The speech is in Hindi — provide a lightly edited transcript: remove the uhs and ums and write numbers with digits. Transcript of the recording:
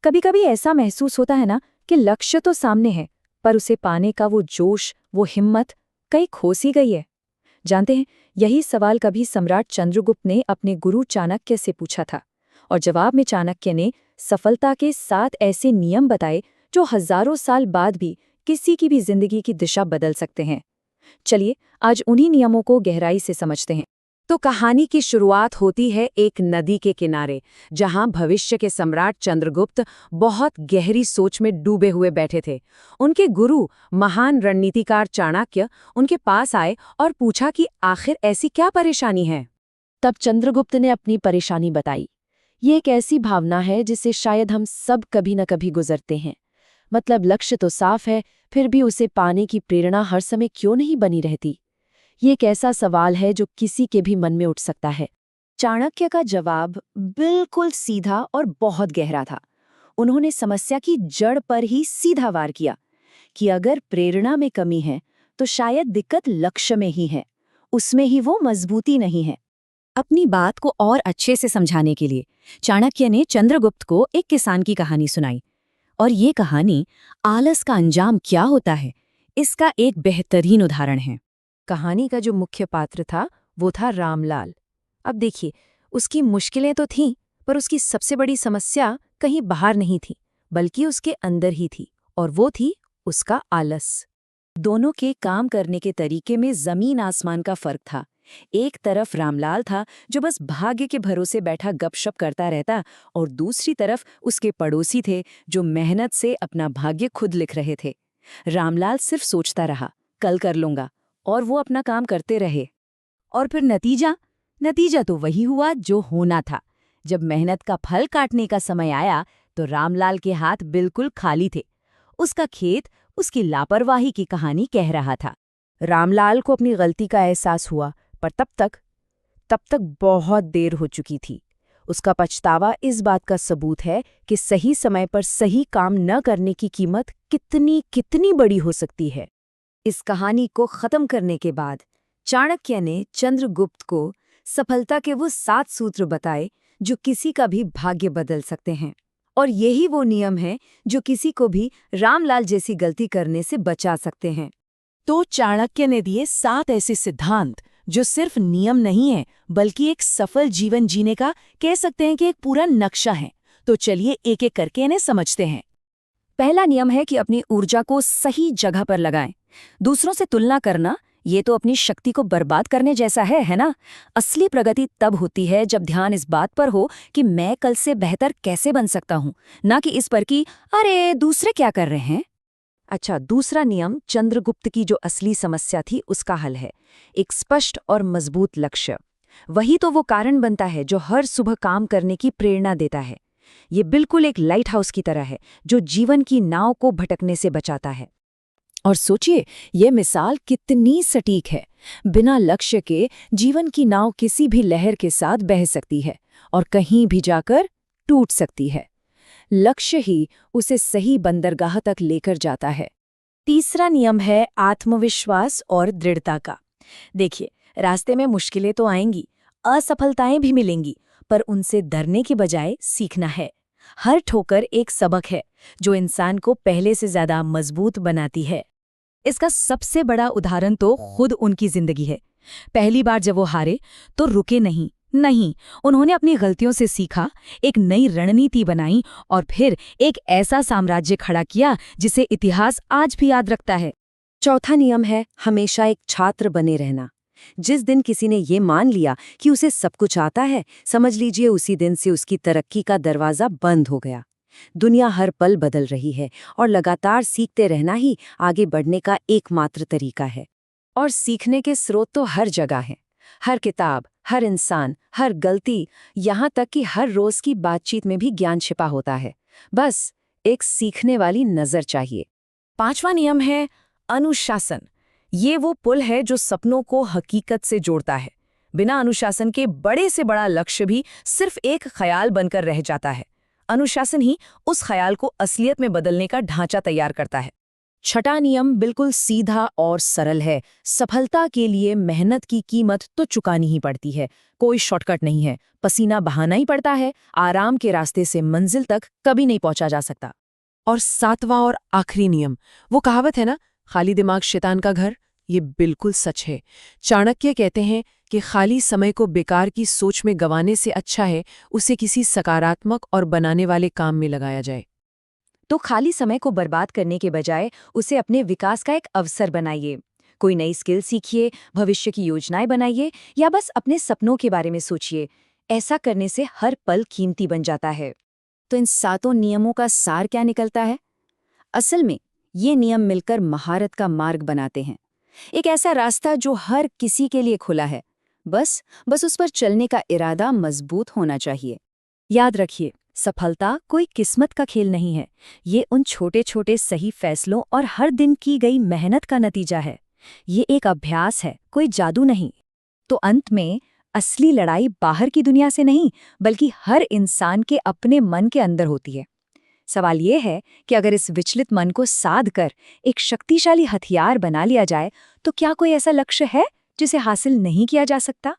कभी कभी ऐसा महसूस होता है ना कि लक्ष्य तो सामने है, पर उसे पाने का वो जोश, वो हिम्मत कहीं खो सी गई है। जानते हैं, यही सवाल कभी सम्राट चंद्रगुप्त ने अपने गुरु चाणक्य से पूछा था, और जवाब में चाणक्य ने सफलता के 7 ऐसे नियम बताए जो हजारों साल बाद भी किसी की भी जिंदगी की दिशा बदल सकते हैं। चलिए आज उन्हीं नियमों को गहराई से समझते हैं। तो कहानी की शुरुआत होती है एक नदी के किनारे, जहां भविष्य के सम्राट चंद्रगुप्त बहुत गहरी सोच में डूबे हुए बैठे थे। उनके गुरु महान रणनीतिकार चाणक्य उनके पास आए और पूछा कि आखिर ऐसी क्या परेशानी है। तब चंद्रगुप्त ने अपनी परेशानी बताई। ये एक ऐसी भावना है जिससे शायद हम सब कभी न कभी गुजरते हैं। मतलब लक्ष्य तो साफ है, फिर भी उसे पाने की प्रेरणा हर समय क्यों नहीं बनी रहती। ये एक ऐसा सवाल है जो किसी के भी मन में उठ सकता है। चाणक्य का जवाब बिल्कुल सीधा और बहुत गहरा था। उन्होंने समस्या की जड़ पर ही सीधा वार किया कि अगर प्रेरणा में कमी है तो शायद दिक्कत लक्ष्य में ही है, उसमें ही वो मजबूती नहीं है। अपनी बात को और अच्छे से समझाने के लिए चाणक्य ने चंद्रगुप्त को एक किसान की कहानी सुनाई, और ये कहानी आलस का अंजाम क्या होता है इसका एक बेहतरीन उदाहरण है। कहानी का जो मुख्य पात्र था वो था रामलाल। अब देखिए, उसकी मुश्किलें तो थीं, पर उसकी सबसे बड़ी समस्या कहीं बाहर नहीं थी, बल्कि उसके अंदर ही थी, और वो थी उसका आलस। दोनों के काम करने के तरीके में जमीन आसमान का फर्क था। एक तरफ रामलाल था जो बस भाग्य के भरोसे बैठा गपशप करता रहता, और दूसरी तरफ उसके पड़ोसी थे जो मेहनत से अपना भाग्य खुद लिख रहे थे। रामलाल सिर्फ सोचता रहा, कल कर लूंगा, और वो अपना काम करते रहे। और फिर नतीजा तो वही हुआ जो होना था। जब मेहनत का फल काटने का समय आया तो रामलाल के हाथ बिल्कुल खाली थे। उसका खेत उसकी लापरवाही की कहानी कह रहा था। रामलाल को अपनी गलती का एहसास हुआ, पर तब तक बहुत देर हो चुकी थी। उसका पछतावा इस बात का सबूत है कि सही समय पर सही काम न करने की कीमत कितनी बड़ी हो सकती है। इस कहानी को खत्म करने के बाद चाणक्य ने चंद्रगुप्त को सफलता के वो 7 सूत्र बताए जो किसी का भी भाग्य बदल सकते हैं, और यही वो नियम है जो किसी को भी रामलाल जैसी गलती करने से बचा सकते हैं। तो चाणक्य ने दिए 7 ऐसे सिद्धांत जो सिर्फ नियम नहीं है, बल्कि एक सफल जीवन जीने का कह सकते हैं कि एक पूरा नक्शा है। तो चलिए एक एक करके इन्हें समझते हैं। पहला नियम है कि अपनी ऊर्जा को सही जगह पर लगाएं। दूसरों से तुलना करना, ये तो अपनी शक्ति को बर्बाद करने जैसा है ना? असली प्रगति तब होती है जब ध्यान इस बात पर हो कि मैं कल से बेहतर कैसे बन सकता हूँ, ना कि इस पर कि अरे दूसरे क्या कर रहे हैं। अच्छा, दूसरा नियम चंद्रगुप्त की जो असली समस्या थी उसका हल है। एक स्पष्ट और मजबूत लक्ष्य, वही तो वो कारण बनता है जो हर सुबह काम करने की प्रेरणा देता है। ये बिल्कुल एक लाइट हाउस की तरह है जो जीवन की नाव को भटकने से बचाता है। और सोचिए, ये मिसाल कितनी सटीक है। बिना लक्ष्य के जीवन की नाव किसी भी लहर के साथ बह सकती है और कहीं भी जाकर टूट सकती है। लक्ष्य ही उसे सही बंदरगाह तक लेकर जाता है। तीसरा नियम है आत्मविश्वास और दृढ़ता का। देखिए, रास्ते में मुश्किलें तो आएंगी, असफलताएं भी मिलेंगी, पर उनसे डरने की बजाय सीखना है। हर ठोकर एक सबक है जो इंसान को पहले से ज्यादा मजबूत बनाती है। इसका सबसे बड़ा उदाहरण तो खुद उनकी जिंदगी है। पहली बार जब वो हारे तो रुके नहीं, उन्होंने अपनी गलतियों से सीखा, एक नई रणनीति बनाई, और फिर एक ऐसा साम्राज्य खड़ा किया जिसे इतिहास आज भी याद रखता है। चौथा नियम है हमेशा एक छात्र बने रहना। जिस दिन किसी ने ये मान लिया कि उसे सब कुछ आता है, समझ लीजिए उसी दिन से उसकी तरक्की का दरवाजा बंद हो गया। दुनिया हर पल बदल रही है, और लगातार सीखते रहना ही आगे बढ़ने का एकमात्र तरीका है। और सीखने के स्रोत तो हर जगह हैं। हर किताब, हर इंसान, हर गलती, यहाँ तक कि हर रोज की बातचीत में भी ज्ञान छिपा होता है। बस एक सीखने वाली नजर चाहिए। पांचवा नियम है अनुशासन। ये वो पुल है जो सपनों को हकीकत से जोड़ता है। बिना अनुशासन के बड़े से बड़ा लक्ष्य भी सिर्फ एक ख्याल बनकर रह जाता है। अनुशासन ही उस ख्याल को असलियत में बदलने का ढांचा तैयार करता है। छठा नियम बिल्कुल सीधा और सरल है। सफलता के लिए मेहनत की कीमत तो चुकानी ही पड़ती है। कोई शॉर्टकट नहीं है, पसीना बहाना ही पड़ता है। आराम के रास्ते से मंजिल तक कभी नहीं पहुंचा जा सकता। और सातवां और आखिरी नियम, वो कहावत है ना, खाली दिमाग शैतान का घर, ये बिल्कुल सच है। चाणक्य कहते हैं कि खाली समय को बेकार की सोच में गंवाने से अच्छा है उसे किसी सकारात्मक और बनाने वाले काम में लगाया जाए। तो खाली समय को बर्बाद करने के बजाय उसे अपने विकास का एक अवसर बनाइए। कोई नई स्किल सीखिए, भविष्य की योजनाएं बनाइए या बस अपने सपनों के बारे में सोचिए। ऐसा करने से हर पल कीमती बन जाता है। तो इन सातों नियमों का सार क्या निकलता है? असल में ये नियम मिलकर महारत का मार्ग बनाते हैं। एक ऐसा रास्ता जो हर किसी के लिए खुला है। बस उस पर चलने का इरादा मजबूत होना चाहिए। याद रखिए, सफलता कोई किस्मत का खेल नहीं है। ये उन छोटे छोटे सही फैसलों और हर दिन की गई मेहनत का नतीजा है। ये एक अभ्यास है, कोई जादू नहीं। तो अंत में असली लड़ाई बाहर की दुनिया से नहीं, बल्कि हर इंसान के अपने मन के अंदर होती है। सवाल ये है कि अगर इस विचलित मन को साध कर एक शक्तिशाली हथियार बना लिया जाए, तो क्या कोई ऐसा लक्ष्य है जिसे हासिल नहीं किया जा सकता?